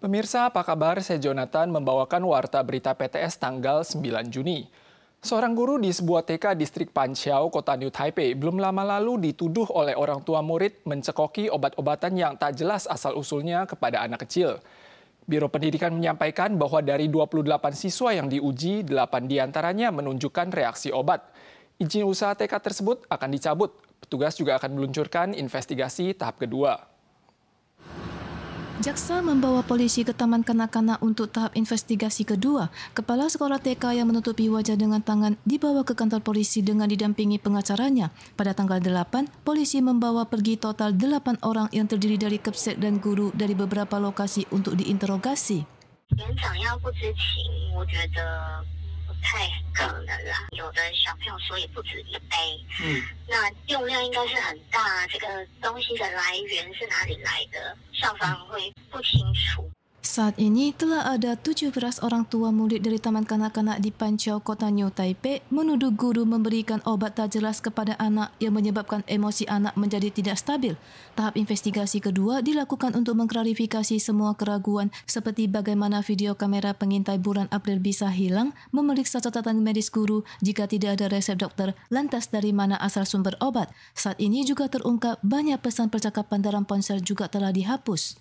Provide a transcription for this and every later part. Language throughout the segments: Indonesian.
Pemirsa, apa kabar? Saya Jonathan membawakan warta berita PTS tanggal 9 Juni. Seorang guru di sebuah TK distrik Panqiao, kota New Taipei, belum lama lalu dituduh oleh orang tua murid mencekoki obat-obatan yang tak jelas asal-usulnya kepada anak kecil. Biro Pendidikan menyampaikan bahwa dari 28 siswa yang diuji, 8 diantaranya menunjukkan reaksi obat. Izin usaha TK tersebut akan dicabut. Petugas juga akan meluncurkan investigasi tahap kedua. Jaksa membawa polisi ke Taman Kanak-kanak untuk tahap investigasi kedua. Kepala sekolah TK yang menutupi wajah dengan tangan dibawa ke kantor polisi dengan didampingi pengacaranya. Pada tanggal 8, polisi membawa pergi total 8 orang yang terdiri dari kepsek dan guru dari beberapa lokasi untuk diinterogasi. 太可能啦，有的小朋友说也不止1杯，那用量应该是很大，这个东西的来源是哪里来的，校方会不清楚。 Saat ini telah ada 17 orang tua murid dari Taman Kanak-kanak di Panqiao, kota New Taipei menuduh guru memberikan obat tak jelas kepada anak yang menyebabkan emosi anak menjadi tidak stabil. Tahap investigasi kedua dilakukan untuk mengklarifikasi semua keraguan seperti bagaimana video kamera pengintai bulan April bisa hilang, memeriksa catatan medis guru jika tidak ada resep dokter, lantas dari mana asal sumber obat. Saat ini juga terungkap banyak pesan percakapan dalam ponsel juga telah dihapus.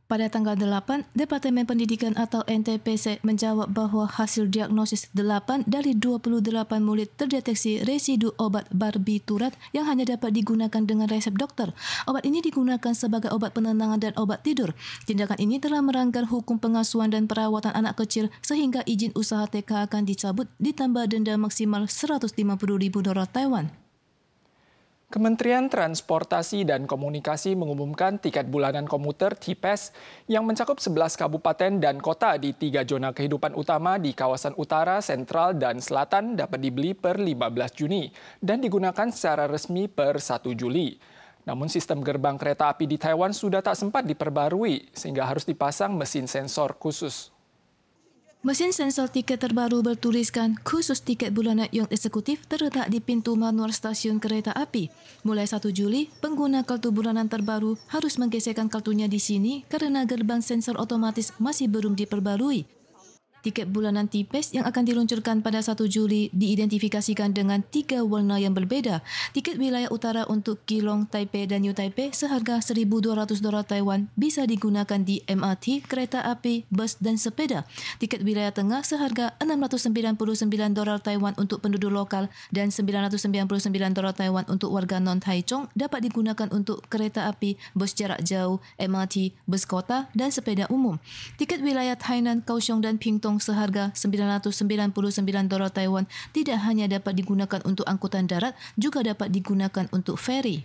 Pada tanggal 8, Departemen Pendidikan atau NTPC menjawab bahwa hasil diagnosis 8 dari 28 murid terdeteksi residu obat barbiturat yang hanya dapat digunakan dengan resep dokter. Obat ini digunakan sebagai obat penenangan dan obat tidur. Tindakan ini telah melanggar hukum pengasuhan dan perawatan anak kecil sehingga izin usaha TK akan dicabut ditambah denda maksimal 150.000 dolar Taiwan. Kementerian Transportasi dan Komunikasi mengumumkan tiket bulanan komuter TPAS yang mencakup 11 kabupaten dan kota di 3 zona kehidupan utama di kawasan utara, sentral, dan selatan dapat dibeli per 15 Juni dan digunakan secara resmi per 1 Juli. Namun sistem gerbang kereta api di Taiwan sudah tak sempat diperbarui sehingga harus dipasang mesin sensor khusus. Mesin sensor tiket terbaru bertuliskan khusus tiket bulanan yang eksekutif terletak di pintu manual stasiun kereta api. Mulai 1 Juli, pengguna kartu bulanan terbaru harus menggeserkan kartunya di sini karena gerbang sensor otomatis masih belum diperbarui. Tiket bulanan TPAS yang akan diluncurkan pada 1 Juli diidentifikasikan dengan 3 warna yang berbeda. Tiket wilayah utara untuk Keelung, Taipei dan New Taipei seharga 1.200 dolar Taiwan bisa digunakan di MRT, kereta api, bus dan sepeda. Tiket wilayah tengah seharga 699 dolar Taiwan untuk penduduk lokal dan 999 dolar Taiwan untuk warga non-Taichung dapat digunakan untuk kereta api, bus jarak jauh, MRT, bus kota dan sepeda umum. Tiket wilayah Tainan, Kaohsiung dan Pingtung seharga 999 dolar Taiwan tidak hanya dapat digunakan untuk angkutan darat, juga dapat digunakan untuk feri.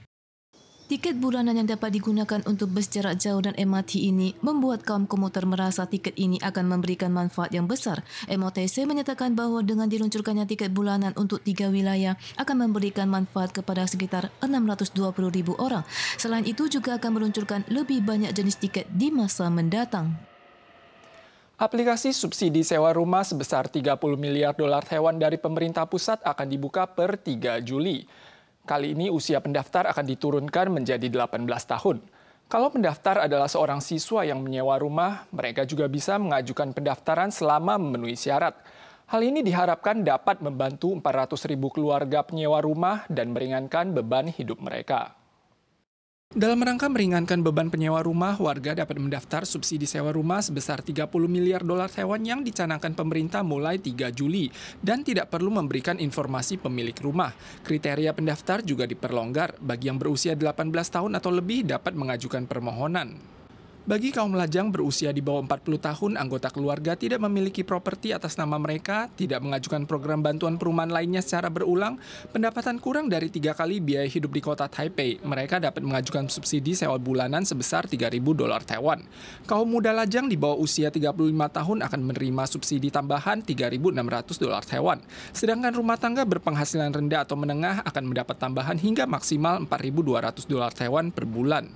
Tiket bulanan yang dapat digunakan untuk bus jarak jauh dan MRT ini membuat kaum komuter merasa tiket ini akan memberikan manfaat yang besar. MOTC menyatakan bahawa dengan diluncurkannya tiket bulanan untuk 3 wilayah akan memberikan manfaat kepada sekitar 620,000 orang. Selain itu juga akan meluncurkan lebih banyak jenis tiket di masa mendatang. Aplikasi subsidi sewa rumah sebesar 30 miliar dolar Taiwan dari pemerintah pusat akan dibuka per 3 Juli. Kali ini usia pendaftar akan diturunkan menjadi 18 tahun. Kalau pendaftar adalah seorang siswa yang menyewa rumah, mereka juga bisa mengajukan pendaftaran selama memenuhi syarat. Hal ini diharapkan dapat membantu 400.000 keluarga penyewa rumah dan meringankan beban hidup mereka. Dalam rangka meringankan beban penyewa rumah, warga dapat mendaftar subsidi sewa rumah sebesar 30 miliar dolar Taiwan yang dicanangkan pemerintah mulai 3 Juli dan tidak perlu memberikan informasi pemilik rumah. Kriteria pendaftar juga diperlonggar. Bagi yang berusia 18 tahun atau lebih dapat mengajukan permohonan. Bagi kaum lajang berusia di bawah 40 tahun, anggota keluarga tidak memiliki properti atas nama mereka, tidak mengajukan program bantuan perumahan lainnya secara berulang, pendapatan kurang dari 3 kali biaya hidup di kota Taipei, mereka dapat mengajukan subsidi sewa bulanan sebesar 3.000 dolar Taiwan. Kaum muda lajang di bawah usia 35 tahun akan menerima subsidi tambahan 3.600 dolar Taiwan. Sedangkan rumah tangga berpenghasilan rendah atau menengah akan mendapat tambahan hingga maksimal 4.200 dolar Taiwan per bulan.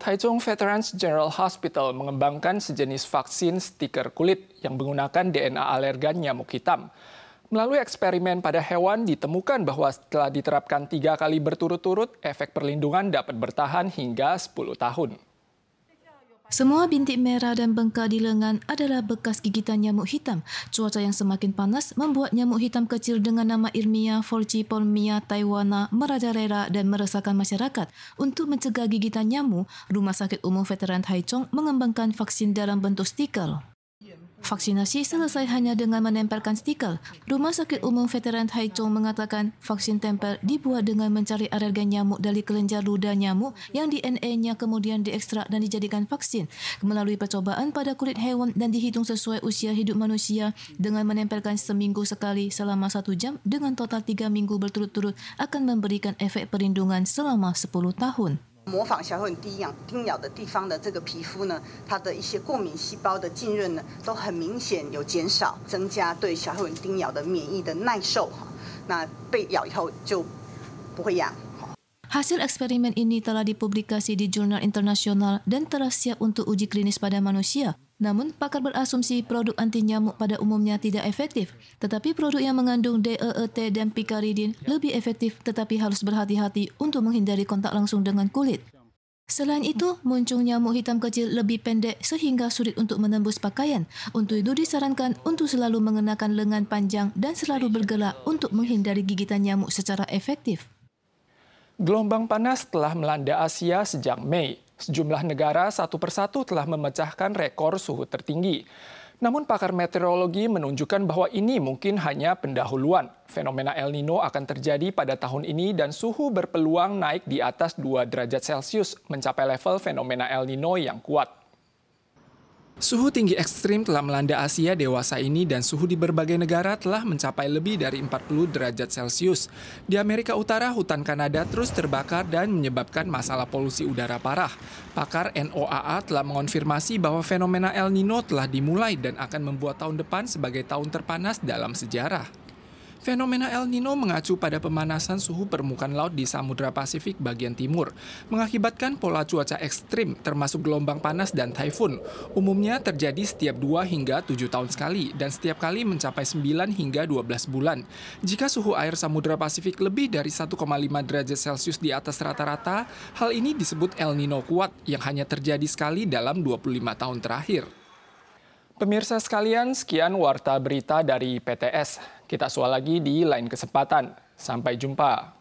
Taichung Veterans General Hospital mengembangkan sejenis vaksin stiker kulit yang menggunakan DNA alergan nyamuk hitam. Melalui eksperimen pada hewan ditemukan bahwa setelah diterapkan 3 kali berturut-turut, efek perlindungan dapat bertahan hingga 10 tahun. Semua bintik merah dan bengkak di lengan adalah bekas gigitan nyamuk hitam. Cuaca yang semakin panas membuat nyamuk hitam kecil dengan nama ilmiah Forciponmia taiwana merajalela dan meresahkan masyarakat. Untuk mencegah gigitan nyamuk, Rumah Sakit Umum Veteran Taichung mengembangkan vaksin dalam bentuk stiker. Vaksinasi selesai hanya dengan menempelkan stiker. Rumah Sakit Umum Veteran Taichung mengatakan vaksin tempel dibuat dengan mencari alergen nyamuk dari kelenjar ludah nyamuk yang DNA-nya kemudian diekstrak dan dijadikan vaksin. Melalui percobaan pada kulit hewan dan dihitung sesuai usia hidup manusia dengan menempelkan seminggu sekali selama 1 jam dengan total 3 minggu berturut-turut akan memberikan efek perlindungan selama 10 tahun. 模仿小黑蚊叮咬的地方的这个皮肤呢，它的一些过敏细胞的浸润呢，都很明显有减少，增加对小黑蚊叮咬的免疫的耐受。那被咬以后就不会痒。 Hasil eksperimen ini telah dipublikasi di jurnal internasional dan telah siap untuk uji klinis pada manusia. Namun, pakar berasumsi produk anti nyamuk pada umumnya tidak efektif. Tetapi produk yang mengandung DEET dan picaridin lebih efektif tetapi harus berhati-hati untuk menghindari kontak langsung dengan kulit. Selain itu, muncul nyamuk hitam kecil lebih pendek sehingga sulit untuk menembus pakaian. Untuk itu disarankan untuk selalu mengenakan lengan panjang dan selalu bergerak untuk menghindari gigitan nyamuk secara efektif. Gelombang panas telah melanda Asia sejak Mei. Sejumlah negara satu persatu telah memecahkan rekor suhu tertinggi. Namun pakar meteorologi menunjukkan bahwa ini mungkin hanya pendahuluan. Fenomena El Nino akan terjadi pada tahun ini dan suhu berpeluang naik di atas 2 derajat Celcius, mencapai level fenomena El Nino yang kuat. Suhu tinggi ekstrim telah melanda Asia dewasa ini dan suhu di berbagai negara telah mencapai lebih dari 40 derajat Celcius. Di Amerika Utara, hutan Kanada terus terbakar dan menyebabkan masalah polusi udara parah. Pakar NOAA telah mengonfirmasi bahwa fenomena El Nino telah dimulai dan akan membuat tahun depan sebagai tahun terpanas dalam sejarah. Fenomena El Nino mengacu pada pemanasan suhu permukaan laut di Samudra Pasifik bagian timur, mengakibatkan pola cuaca ekstrim termasuk gelombang panas dan taifun. Umumnya terjadi setiap 2 hingga 7 tahun sekali dan setiap kali mencapai 9 hingga 12 bulan. Jika suhu air Samudra Pasifik lebih dari 1,5 derajat Celcius di atas rata-rata, hal ini disebut El Nino kuat yang hanya terjadi sekali dalam 25 tahun terakhir. Pemirsa sekalian, sekian warta berita dari PTS. Kita soal lagi di lain kesempatan. Sampai jumpa.